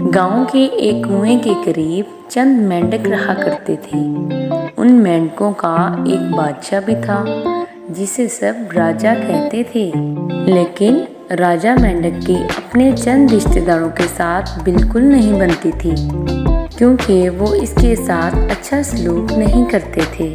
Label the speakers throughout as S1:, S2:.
S1: गांव के एक कुएं के करीब चंद मेंढक रहा करते थे। उन मेंढकों का एक बादशाह भी था जिसे सब राजा कहते थे। लेकिन राजा मेंढक की अपने चंद रिश्तेदारों के साथ बिल्कुल नहीं बनती थी, क्योंकि वो इसके साथ अच्छा सलूक नहीं करते थे।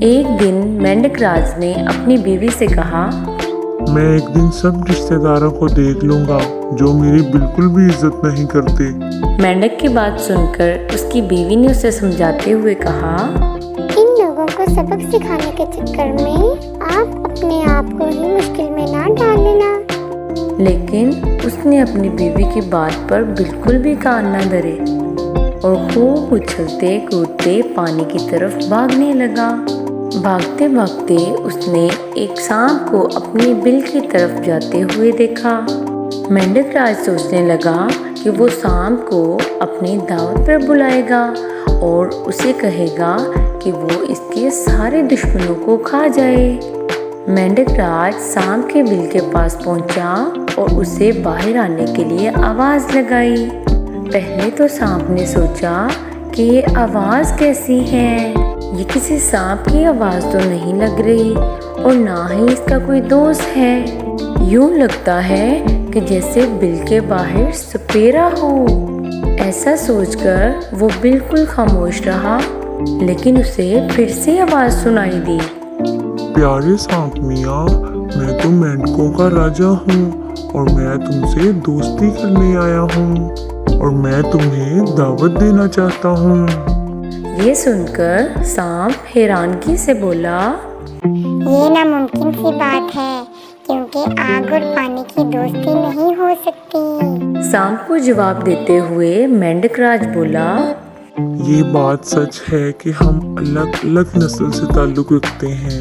S1: एक दिन मेंढक राज ने अपनी बीवी से कहा,
S2: मैं एक दिन सब रिश्तेदारों को देख लूंगा जो मेरी बिल्कुल भी इज्जत नहीं करते।
S1: मेंढक की बात सुनकर उसकी बीवी ने उसे समझाते हुए कहा,
S3: इन लोगों को सबक सिखाने के चक्कर में आप अपने आप को ही मुश्किल में ना डाल लेना।
S1: लेकिन उसने अपनी बीवी की बात पर बिल्कुल भी कान न धरे और खूब उछलते कूदते पानी की तरफ भागने लगा। भागते भागते उसने एक सांप को अपनी बिल की तरफ जाते हुए देखा। मेंढक राज सोचने लगा कि वो सांप को अपनी दावत पर बुलाएगा और उसे कहेगा कि वो इसके सारे दुश्मनों को खा जाए। मेंढक राज सांप के बिल के पास पहुंचा और उसे बाहर आने के लिए आवाज लगाई। पहले तो सांप ने सोचा कि ये आवाज कैसी है, ये किसी सांप की आवाज तो नहीं लग रही और ना ही इसका कोई दोस्त है। यूं लगता है कि जैसे बिल के बाहर सपेरा हो। ऐसा सोचकर वो बिल्कुल खामोश रहा, लेकिन उसे फिर से आवाज सुनाई दी,
S2: प्यारे सांप मियाँ, मैं तो मेंढकों का राजा हूँ और मैं तुमसे दोस्ती करने आया हूँ और मैं तुम्हें दावत देना चाहता हूँ।
S1: ये सुनकर सांप हैरानगी से बोला,
S3: ये नामुमकिन सी बात है, क्योंकि आग और पानी की दोस्ती नहीं हो सकती।
S1: सांप को जवाब देते हुए मेंढक राज बोला,
S2: ये बात सच है कि हम अलग अलग नस्ल से ताल्लुक रखते हैं,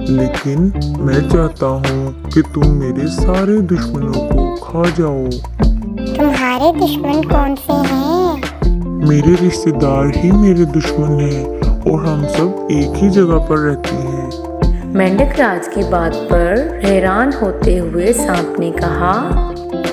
S2: लेकिन मैं चाहता हूँ कि तुम मेरे सारे दुश्मनों को खा जाओ।
S3: तुम्हारे दुश्मन कौन से हैं?
S2: मेरे रिश्तेदार ही मेरे दुश्मन हैं और हम सब एक ही जगह पर रहते हैं।
S1: मेंढक राज की बात पर हैरान होते हुए सांप ने कहा,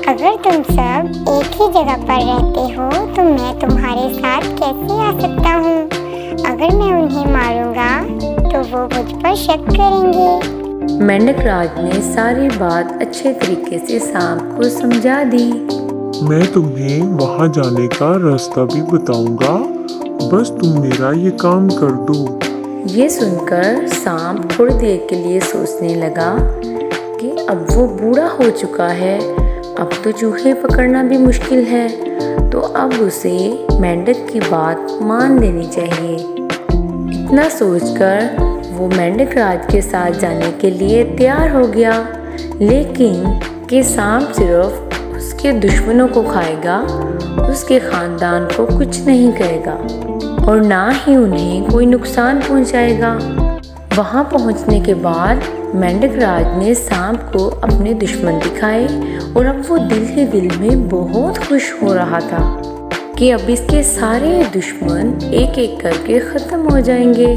S3: अगर तुम सब एक ही जगह पर रहते हो तो मैं तुम्हारे साथ कैसे आ सकता हूँ? अगर मैं उन्हें मारूंगा तो वो मुझ पर शक करेंगे।
S1: मेंढक राज ने सारी बात अच्छे तरीके से सांप को समझा दी।
S2: मैं तुम्हें वहाँ जाने का रास्ता भी बताऊंगा, बस तुम मेरा ये काम कर दो।
S1: ये सुनकर सांप थोड़ी देर के लिए सोचने लगा कि अब वो बूढ़ा हो चुका है, अब तो चूहे पकड़ना भी मुश्किल है, तो अब उसे मेंढक की बात मान लेनी चाहिए। इतना सोचकर वो मेंढक राज के साथ जाने के लिए तैयार हो गया, लेकिन कि सांप सिर्फ उसके दुश्मनों को खाएगा, उसके खानदान को कुछ नहीं कहेगा और ना ही उन्हें कोई नुकसान पहुंचाएगा। वहां पहुंचने के बाद मेंढक राज ने सांप को अपने दुश्मन दिखाए और अब वो दिल ही दिल में बहुत खुश हो रहा था कि अब इसके सारे दुश्मन एक एक करके खत्म हो जाएंगे।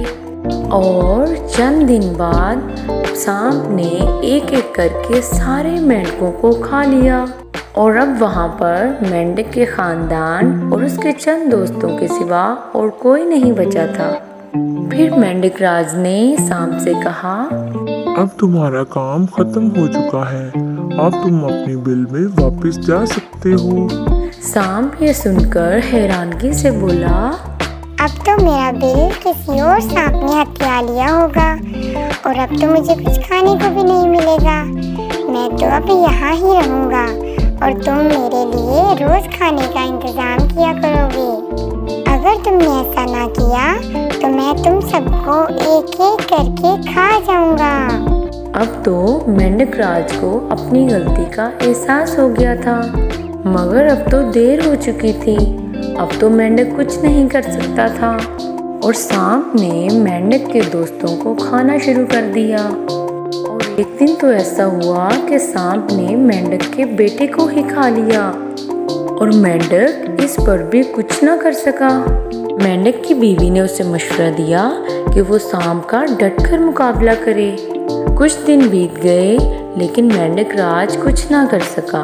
S1: और चंद दिन बाद सांप ने एक एक करके सारे मेंढकों को खा लिया और अब वहाँ पर मेंढक के खानदान और उसके चंद दोस्तों के सिवा और कोई नहीं बचा था। फिर मेंढक राज ने सांप से कहा,
S2: अब तुम्हारा काम खत्म हो चुका है, अब तुम अपनी बिल में वापस जा सकते हो।
S1: सांप ये सुनकर हैरानगी से बोला,
S3: अब तो मेरा बिल किसी और सांप ने हथिया लिया होगा और अब तो मुझे कुछ खाने को भी नहीं मिलेगा। मैं तो अब यहाँ ही रहूँगा और तुम मेरे लिए रोज खाने का इंतजाम किया करोगे। अगर तुमने ऐसा ना किया तो मैं तुम सबको एक एक करके खा जाऊँगा।
S1: अब तो मेंढक राज को अपनी गलती का एहसास हो गया था, मगर अब तो देर हो चुकी थी। अब तो मेंढक कुछ नहीं कर सकता था और सांप ने मेंढक के दोस्तों को खाना शुरू कर दिया। और एक दिन तो ऐसा हुआ कि सांप ने मेंढक के बेटे को ही खा लिया और मेंढक इस पर भी कुछ न कर सका। मेंढक की बीवी ने उसे मशवरा दिया कि वो सांप का डटकर मुकाबला करे। कुछ दिन बीत गए, लेकिन मेंढक राज कुछ ना कर सका।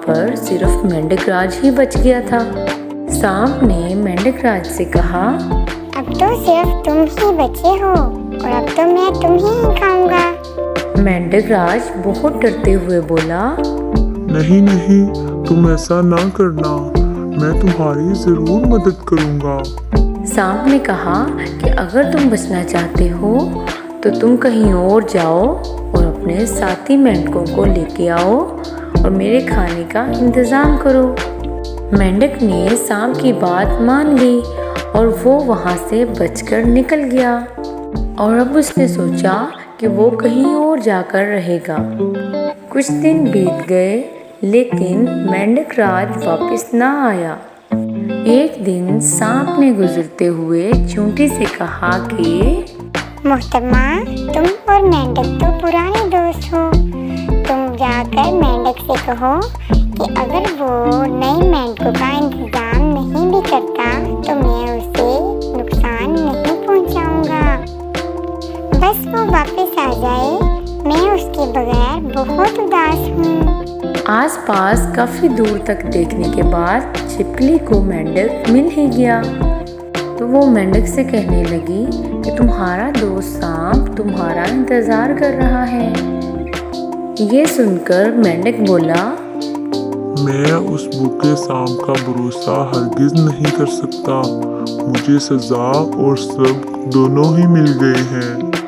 S1: पर सिर्फ मेंढक राज ही बच गया था। सांप ने मेंढक राज से कहा,
S3: अब तो सिर्फ तुम ही बचे हो और अब तो मैं तुम ही खाऊंगा।
S1: मेंढक राज बहुत डरते हुए बोला,
S2: नहीं नहीं, तुम ऐसा ना करना, मैं तुम्हारी जरूर मदद करूंगा।
S1: सांप ने कहा कि अगर तुम बचना चाहते हो तो तुम कहीं और जाओ और अपने साथी मेंढकों को लेके आओ और मेरे खाने का इंतज़ाम करो। मेंढक ने सांप की बात मान ली और वो वहाँ से बचकर निकल गया और अब उसने सोचा कि वो कहीं और जाकर रहेगा। कुछ दिन बीत गए लेकिन मेंढक राज वापस ना आया। एक दिन सांप ने गुजरते हुए चूंटी से कहा कि
S3: मोहतरमा, तुम और मेंढक तो पुराने दोस्त हो। तुम जाकर मेंढक से कहो कि अगर वो नए मेंढकों का इंतजाम नहीं भी करता तो मैं उसे नुकसान नहीं पहुंचाऊंगा। बस वो वापस आ जाए, मैं उसके बगैर बहुत उदास हूँ।
S1: आसपास काफी दूर तक देखने के बाद छिपकली को मेंढक मिल ही गया तो वो मेंढक से कहने लगी कि तुम्हारा दोस्त सांप तुम्हारा इंतजार कर रहा है। ये सुनकर मेंढक बोला,
S2: मैं उस भूखे सांप का भरोसा हरगिज नहीं कर सकता। मुझे सजा और सब दोनों ही मिल गए हैं।